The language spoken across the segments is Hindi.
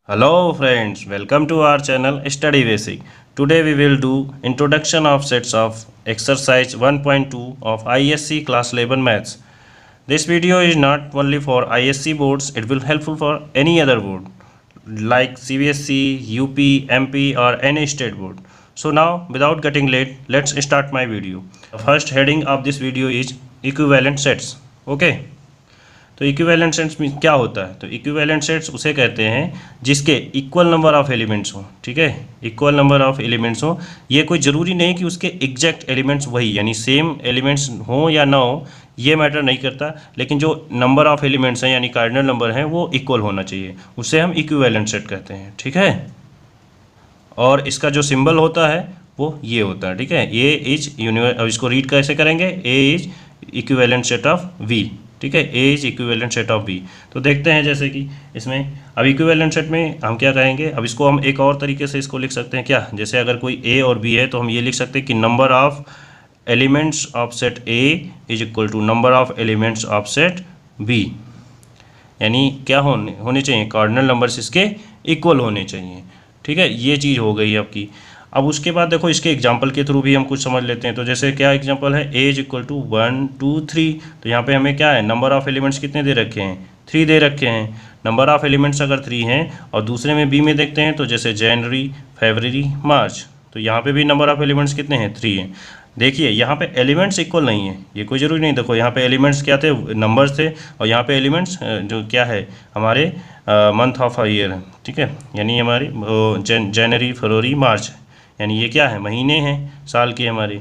Hello friends, welcome to our channel Study Basic. Today we will do introduction of sets of exercise 1.2 of ISC class 11 maths. This video is not only for ISC boards, it will helpful for any other board like CBSE, UP, MP or any state board. So now without getting late, let's start my video. The first heading of this video is equivalent sets. Okay. तो इक्विवेलेंट सेट्स में क्या होता है? तो इक्विवेलेंट सेट्स उसे कहते हैं जिसके इक्वल नंबर ऑफ एलिमेंट्स हो। ठीक है, इक्वल नंबर ऑफ एलिमेंट्स हो। ये कोई ज़रूरी नहीं कि उसके एग्जैक्ट एलिमेंट्स वही यानी सेम एलिमेंट्स हो या ना हो, ये मैटर नहीं करता, लेकिन जो नंबर ऑफ एलिमेंट्स हैं यानी कार्डिनल नंबर हैं वो इक्वल होना चाहिए, उसे हम इक्विवेलेंट सेट कहते हैं। ठीक है, और इसका जो सिंबल होता है वो ये होता है। ठीक है, ए इज अब इसको रीड कैसे करेंगे? A is equivalent set of V. ठीक है, A is equivalent set of B. तो देखते हैं जैसे कि इसमें अब इक्विवेलेंट सेट में हम क्या कहेंगे, अब इसको हम एक और तरीके से इसको लिख सकते हैं क्या? जैसे अगर कोई ए और बी है तो हम ये लिख सकते हैं कि number of elements of set A is equal to number of elements of set B. यानी क्या होने चाहिए? कार्डिनल नंबर्स इसके इक्वल होने चाहिए। ठीक है, ये चीज़ हो गई आपकी। अब उसके बाद देखो इसके एग्जाम्पल के थ्रू भी हम कुछ समझ लेते हैं। तो जैसे क्या एग्जाम्पल है? A is equal to 1 2 3। तो यहाँ पे हमें क्या है? नंबर ऑफ एलिमेंट्स कितने दे रखे हैं? 3 दे रखे हैं। नंबर ऑफ एलिमेंट्स अगर 3 हैं और दूसरे में बी में देखते हैं तो जैसे जनवरी, फरवरी, मार्च, तो यहाँ पे भी नंबर ऑफ एलिमेंट्स कितने हैं? 3 हैं। देखिए यहाँ पे एलिमेंट्स इक्वल नहीं है, ये कोई ज़रूरी नहीं। देखो यहाँ पे एलिमेंट्स क्या थे? नंबर्स थे, और यहाँ पे एलिमेंट्स जो क्या है हमारे मंथ ऑफ ईयर है। ठीक है, यानी हमारी जनवरी, फरवरी, मार्च, यानी ये क्या है? महीने हैं साल के हमारे।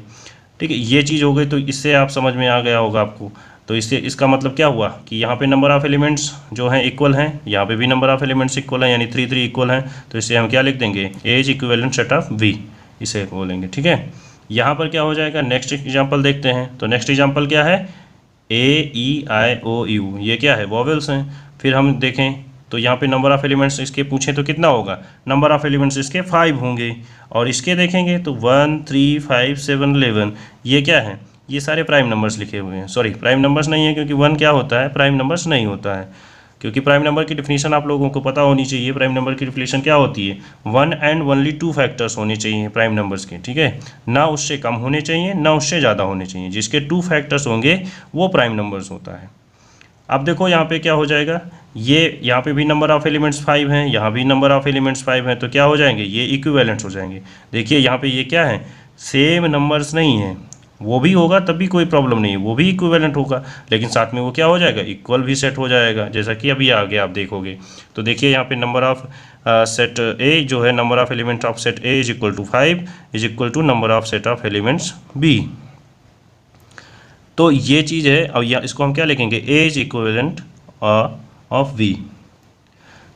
ठीक है, ये चीज़ हो गई। तो इससे आप समझ में आ गया होगा आपको। तो इससे इसका मतलब क्या हुआ कि यहाँ पे नंबर ऑफ़ एलिमेंट्स जो हैं इक्वल हैं, यहाँ पे भी नंबर ऑफ़ एलिमेंट्स इक्वल हैं, यानी 3 3 इक्वल हैं। तो इससे हम क्या लिख देंगे? A is equivalent set of V, इसे बोलेंगे। ठीक है, यहाँ पर क्या हो जाएगा? नेक्स्ट एग्जाम्पल देखते हैं। तो नेक्स्ट एग्जाम्पल क्या है? ए ई आई ओ यू, ये क्या है? वॉवेल्स हैं। फिर हम देखें तो यहाँ पे नंबर ऑफ़ एलिमेंट्स इसके पूछें तो कितना होगा? नंबर ऑफ़ एलिमेंट्स इसके 5 होंगे। और इसके देखेंगे तो 1 3 5 7 11, ये क्या है? ये सारे प्राइम नंबर्स लिखे हुए हैं। सॉरी, प्राइम नंबर्स नहीं है, क्योंकि 1 क्या होता है? प्राइम नंबर्स नहीं होता है। क्योंकि प्राइम नंबर की डिफिनीशन आप लोगों को पता होनी चाहिए। प्राइम नंबर की डिफिनीशन क्या होती है? 1 एंड ओनली 2 फैक्टर्स होने चाहिए प्राइम नंबर्स के। ठीक है, ना उससे कम होने चाहिए ना उससे ज़्यादा होने चाहिए। जिसके 2 फैक्टर्स होंगे वो प्राइम नंबर्स होता है। अब देखो यहाँ पे क्या हो जाएगा? ये यहाँ पे भी नंबर ऑफ़ एलिमेंट्स 5 हैं, यहाँ भी नंबर ऑफ़ एलिमेंट्स 5 हैं, तो क्या हो जाएंगे? ये इक्विवेलेंट्स हो जाएंगे। देखिए यहाँ पे ये क्या है? सेम नंबर्स नहीं हैं। वो भी होगा तब भी कोई प्रॉब्लम नहीं है, वो भी इक्विवेलेंट होगा, लेकिन साथ में वो क्या हो जाएगा? इक्वल भी सेट हो जाएगा, जैसा कि अभी आगे आप देखोगे। तो देखिए यहाँ पे नंबर ऑफ सेट ए जो है, number of elements of set A is equal to 5 is equal to number of set of elements B. तो ये चीज़ है। और या इसको हम क्या लिखेंगे? A is equivalent of V.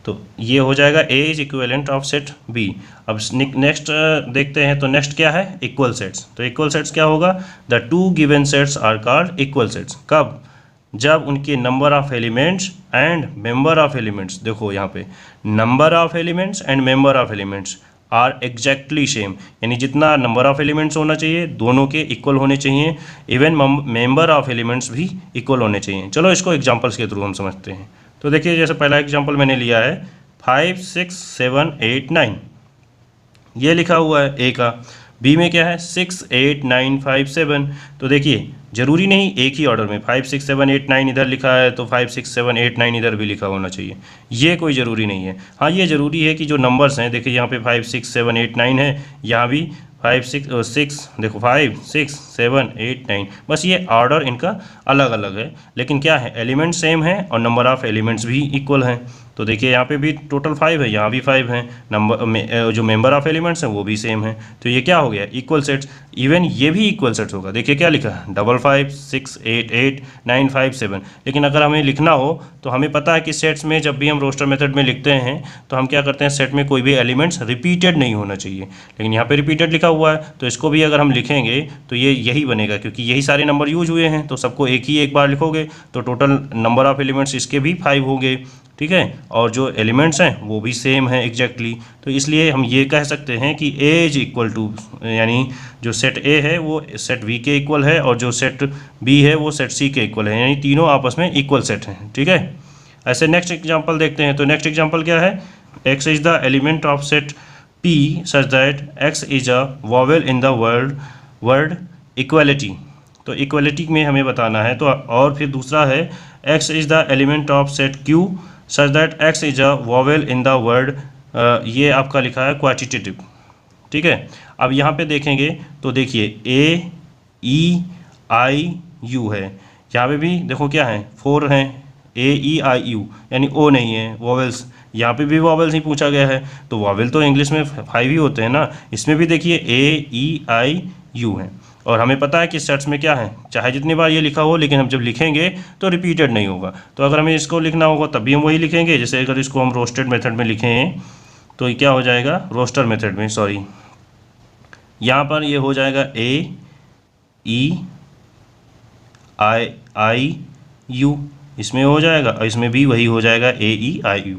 तो ये हो जाएगा A is equivalent of set B. अब नेक्स्ट देखते हैं। तो नेक्स्ट क्या है? Equal sets. तो इक्वल सेट्स क्या होगा? The 2 given sets are called equal sets. कब? जब उनके number of elements and member of elements, देखो यहाँ पे number of elements and member of elements are exactly same, यानी जितना नंबर ऑफ एलिमेंट्स होना चाहिए दोनों के इक्वल होने चाहिए। इवन मेंबर ऑफ एलिमेंट्स भी इक्वल होने चाहिए। चलो इसको एग्जांपल्स के थ्रू हम समझते हैं। तो देखिए जैसे पहला एग्जांपल मैंने लिया है 5 6 7 8 9, ये लिखा हुआ है ए का। बी में क्या है? 6 8 9 5 7। तो देखिए ज़रूरी नहीं एक ही ऑर्डर में 5 6 7 8 9 इधर लिखा है तो 5 6 7 8 9 इधर भी लिखा होना चाहिए, ये कोई ज़रूरी नहीं है। हाँ, ये ज़रूरी है कि जो नंबर्स हैं, देखिए यहाँ पे 5 6 7 8 9 है, यहाँ भी 5 6 देखो 5 6 7 8 9, बस ये ऑर्डर इनका अलग अलग है, लेकिन क्या है? एलिमेंट सेम है और नंबर ऑफ़ एलिमेंट्स भी इक्वल हैं। तो देखिए यहाँ पे भी टोटल 5 है, यहाँ भी 5 हैं। नंबर में जो मेंबर ऑफ़ एलिमेंट्स हैं वो भी सेम है। तो ये क्या हो गया? Equal sets. इवन ये भी इक्वल सेट्स होगा। देखिए क्या लिखा है? 5 5 6 8 8 9 5 7। लेकिन अगर हमें लिखना हो तो हमें पता है कि सेट्स में जब भी हम रोस्टर मेथड में लिखते हैं तो हम क्या करते हैं? सेट में कोई भी एलिमेंट्स रिपीटेड नहीं होना चाहिए, लेकिन यहाँ पे रिपीटेड लिखा हुआ है तो इसको भी अगर हम लिखेंगे तो ये यही बनेगा, क्योंकि यही सारे नंबर यूज हुए हैं। तो सबको एक बार लिखोगे तो टोटल नंबर ऑफ़ एलिमेंट्स इसके भी 5 होंगे। ठीक है, और जो एलिमेंट्स हैं वो भी सेम है एग्जैक्टली। तो इसलिए हम ये कह सकते हैं कि ए इज इक्वल टू, यानी जो सेट ए है वो सेट बी के इक्वल है और जो सेट बी है वो सेट सी के इक्वल है, यानी तीनों आपस में इक्वल सेट हैं। ठीक है, ऐसे नेक्स्ट एग्जांपल देखते हैं। तो नेक्स्ट एग्जांपल क्या है? x is the element of set P such that x is a vowel in the word equality। तो इक्वलिटी में हमें बताना है। तो और फिर दूसरा है x is the element of set Q such that x is a vowel in the word ये आपका लिखा है क्वांटिटेटिव, ठीक है। अब यहाँ पे देखेंगे तो देखिए A E I U है, यहाँ पे भी देखो क्या है 4 हैं, A E I U यानी O नहीं है, वॉवेल्स, यहाँ पे भी वॉवेल्स ही पूछा गया है। तो वॉवेल तो इंग्लिश में 5 ही होते हैं ना, इसमें भी देखिए A E I U है। और हमें पता है कि सेट्स में क्या है, चाहे जितनी बार ये लिखा हो लेकिन हम जब लिखेंगे तो रिपीटेड नहीं होगा। तो अगर हमें इसको लिखना होगा तब भी हम वही लिखेंगे। जैसे अगर इसको हम रोस्टेड मेथड में लिखें तो ये क्या हो जाएगा, रोस्टर मेथड में, सॉरी, यहाँ पर ये हो जाएगा A E I U, इसमें हो जाएगा और इसमें भी वही हो जाएगा A E I U।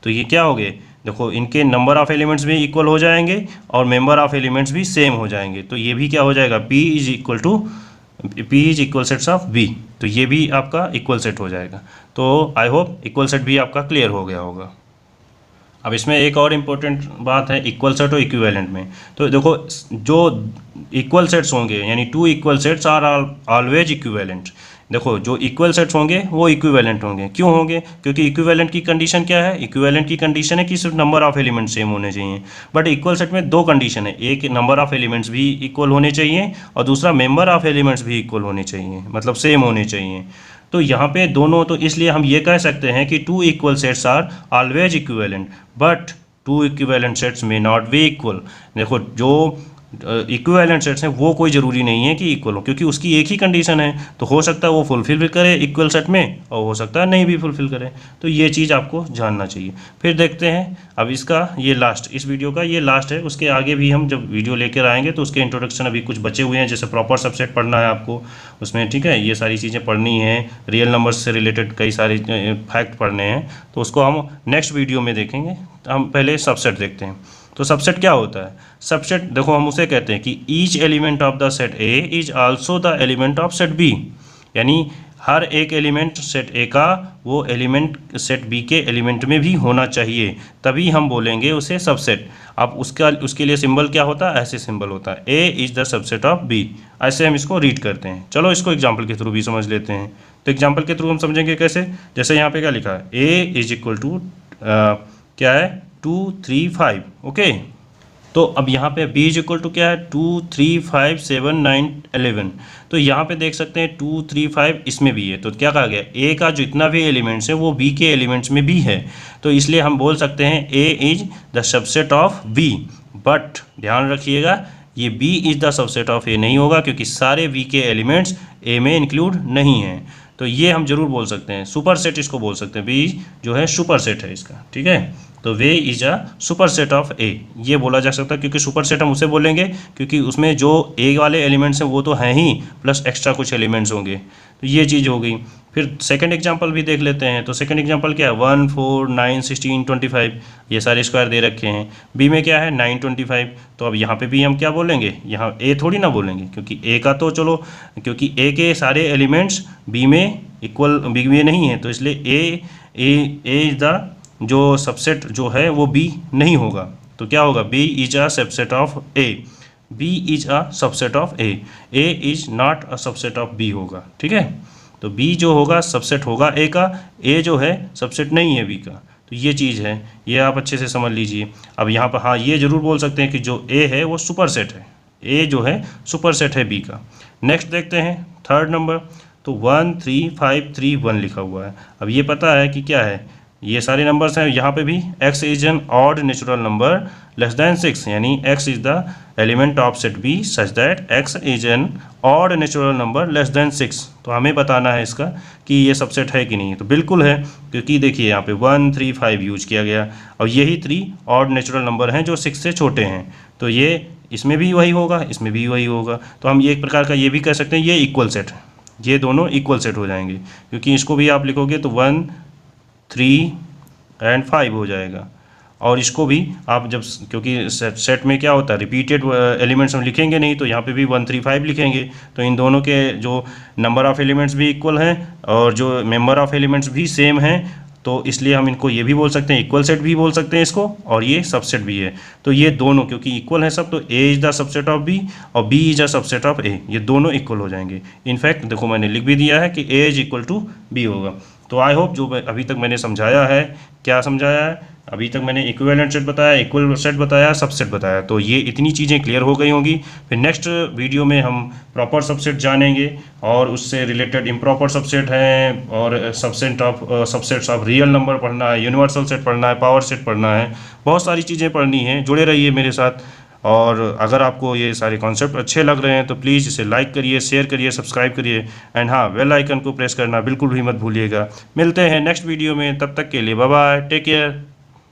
तो ये क्या हो गए, देखो इनके नंबर ऑफ़ एलिमेंट्स भी इक्वल हो जाएंगे और मेंबर ऑफ़ एलिमेंट्स भी सेम हो जाएंगे। तो ये भी क्या हो जाएगा, P is equal sets of B। तो ये भी आपका इक्वल सेट हो जाएगा। तो आई होप इक्वल सेट भी आपका क्लियर हो गया होगा। अब इसमें एक और इम्पोर्टेंट बात है इक्वल सेट और इक्विवेलेंट में। तो देखो जो इक्वल सेट्स होंगे यानी 2 equal sets are always equivalent. देखो जो इक्वल सेट्स होंगे वो इक्विवेलेंट होंगे। क्यों होंगे, क्योंकि इक्विवेलेंट की कंडीशन क्या है, इक्विवेलेंट की कंडीशन है कि सिर्फ नंबर ऑफ एलिमेंट सेम होने चाहिए। बट इक्वल सेट में 2 कंडीशन है, एक नंबर ऑफ एलिमेंट्स भी इक्वल होने चाहिए और दूसरा मेंबर ऑफ एलिमेंट्स भी इक्वल होने चाहिए, मतलब सेम होने चाहिए। तो यहाँ पे दोनों, तो इसलिए हम ये कह सकते हैं कि 2 equal sets are always equivalent but 2 equivalent sets में नॉट बी इक्वल। देखो जो इक्विवेलेंट सेट्स हैं वो कोई ज़रूरी नहीं है कि इक्वल हो, क्योंकि उसकी एक ही कंडीशन है। तो हो सकता है वो फुलफिल भी करे इक्वल सेट में और हो सकता है नहीं भी फुलफिल करे। तो ये चीज़ आपको जानना चाहिए। फिर देखते हैं अब इसका ये लास्ट, इस वीडियो का ये लास्ट है। उसके आगे भी हम जब वीडियो लेकर आएंगे तो उसके इंट्रोडक्शन अभी कुछ बचे हुए हैं, जैसे प्रॉपर सबसेट पढ़ना है आपको उसमें, ठीक है, ये सारी चीज़ें पढ़नी है, रियल नंबर्स से रिलेटेड कई सारे फैक्ट पढ़ने हैं। तो उसको हम नेक्स्ट वीडियो में देखेंगे। हम पहले सबसेट देखते हैं। तो सबसेट क्या होता है, सबसेट देखो हम उसे कहते हैं कि each element of the set A is also the element of set B, यानी हर एक एलिमेंट सेट ए का वो एलिमेंट सेट बी के एलिमेंट में भी होना चाहिए, तभी हम बोलेंगे उसे सबसेट। अब उसके लिए सिंबल क्या होता है, ऐसे सिंबल होता है A is the subset of B, ऐसे हम इसको रीड करते हैं। चलो इसको एग्जाम्पल के थ्रू भी समझ लेते हैं। तो एग्जाम्पल के थ्रू हम समझेंगे कैसे, जैसे यहाँ पे क्या लिखा है, ए इज इक्वल टू क्या है 2 3 5, ओके। तो अब यहाँ पे b इज इक्वल टू क्या है 2 3 5 7 9 11। तो यहाँ पे देख सकते हैं 2 3 5 इसमें भी है। तो क्या कहा गया, a का जितना भी एलिमेंट्स है वो b के एलिमेंट्स में भी है। तो इसलिए हम बोल सकते हैं a is the subset of b। But ध्यान रखिएगा ये b is the subset of a नहीं होगा, क्योंकि सारे b के एलिमेंट्स a में इंक्लूड नहीं हैं। तो ये हम जरूर बोल सकते हैं, सुपर सेट इसको बोल सकते हैं, b जो है सुपर सेट है इसका, ठीक है। तो V is a superset of A, ये बोला जा सकता है। क्योंकि सुपर सेट हम उसे बोलेंगे क्योंकि उसमें जो ए वाले एलिमेंट्स हैं वो तो हैं ही, प्लस एक्स्ट्रा कुछ एलिमेंट्स होंगे। तो ये चीज़ हो गई। फिर सेकंड एग्जांपल भी देख लेते हैं। तो सेकंड एग्जांपल क्या है 1 4 9 16 25, ये सारे स्क्वायर दे रखे हैं। बी में क्या है 9 25। तो अब यहाँ पे भी हम क्या बोलेंगे, यहाँ ए थोड़ी ना बोलेंगे, क्योंकि ए का तो चलो, क्योंकि ए के सारे एलिमेंट्स बी में इक्वल बी में नहीं है, तो इसलिए ए इज द जो सबसेट जो है वो b नहीं होगा। तो क्या होगा, b is a subset of a, b is a subset of a, a is not a subset of b होगा, ठीक है। तो b जो होगा सबसेट होगा a का, a जो है सबसेट नहीं है b का। तो ये चीज़ है, ये आप अच्छे से समझ लीजिए। अब यहाँ पर हाँ ये ज़रूर बोल सकते हैं कि जो a है वो सुपर सेट है, a जो है सुपर सेट है b का। नेक्स्ट देखते हैं थर्ड नंबर। तो 1 3 5 3 1 लिखा हुआ है। अब ये पता है कि क्या है, ये सारे नंबर्स हैं। यहाँ पे भी x is an odd natural number less than 6, यानी x is the element of set b such that x is an odd natural number less than 6। तो हमें बताना है इसका कि ये सबसेट है कि नहीं। तो बिल्कुल है, क्योंकि देखिए यहाँ पे 1 3 5 यूज किया गया और यही 3 ऑड नेचुरल नंबर हैं जो 6 से छोटे हैं। तो ये इसमें भी वही होगा, इसमें भी वही होगा। तो हम ये एक प्रकार का ये भी कह सकते हैं ये इक्वल सेट है, ये दोनों इक्वल सेट हो जाएंगे। क्योंकि इसको भी आप लिखोगे तो 1 3 एंड 5 हो जाएगा। और इसको भी आप जब, क्योंकि सेट में क्या होता है रिपीटेड एलिमेंट्स हम लिखेंगे नहीं, तो यहाँ पे भी 1 3 5 लिखेंगे। तो इन दोनों के जो नंबर ऑफ़ एलिमेंट्स भी इक्वल हैं और जो मेंबर ऑफ़ एलिमेंट्स भी सेम हैं, तो इसलिए हम इनको ये भी बोल सकते हैं, इक्वल सेट भी बोल सकते हैं इसको, और ये सबसेट भी है। तो ये दोनों क्योंकि इक्वल है सब, तो A is the subset of B और B is the subset of A, ये दोनों इक्वल हो जाएंगे। इनफैक्ट देखो मैंने लिख भी दिया है कि ए इज इक्वल टू बी होगा। तो आई होप जो अभी तक मैंने समझाया है, क्या समझाया है, अभी तक मैंने इक्विवेलेंट सेट बताया, इक्वल सेट बताया, सबसेट बताया, तो ये इतनी चीज़ें क्लियर हो गई होंगी। फिर नेक्स्ट वीडियो में हम प्रॉपर सबसेट जानेंगे और उससे रिलेटेड इम्प्रॉपर सबसेट हैं, और सबसेट्स ऑफ रियल नंबर पढ़ना है, यूनिवर्सल सेट पढ़ना है, पावर सेट पढ़ना है, बहुत सारी चीज़ें पढ़नी हैं। जुड़े रहिए मेरे साथ। और अगर आपको ये सारे कॉन्सेप्ट अच्छे लग रहे हैं तो प्लीज़ इसे लाइक करिए, शेयर करिए, सब्सक्राइब करिए, एंड हाँ, बेल आइकन को प्रेस करना बिल्कुल भी मत भूलिएगा। मिलते हैं नेक्स्ट वीडियो में, तब तक के लिए बाय बाय, टेक केयर।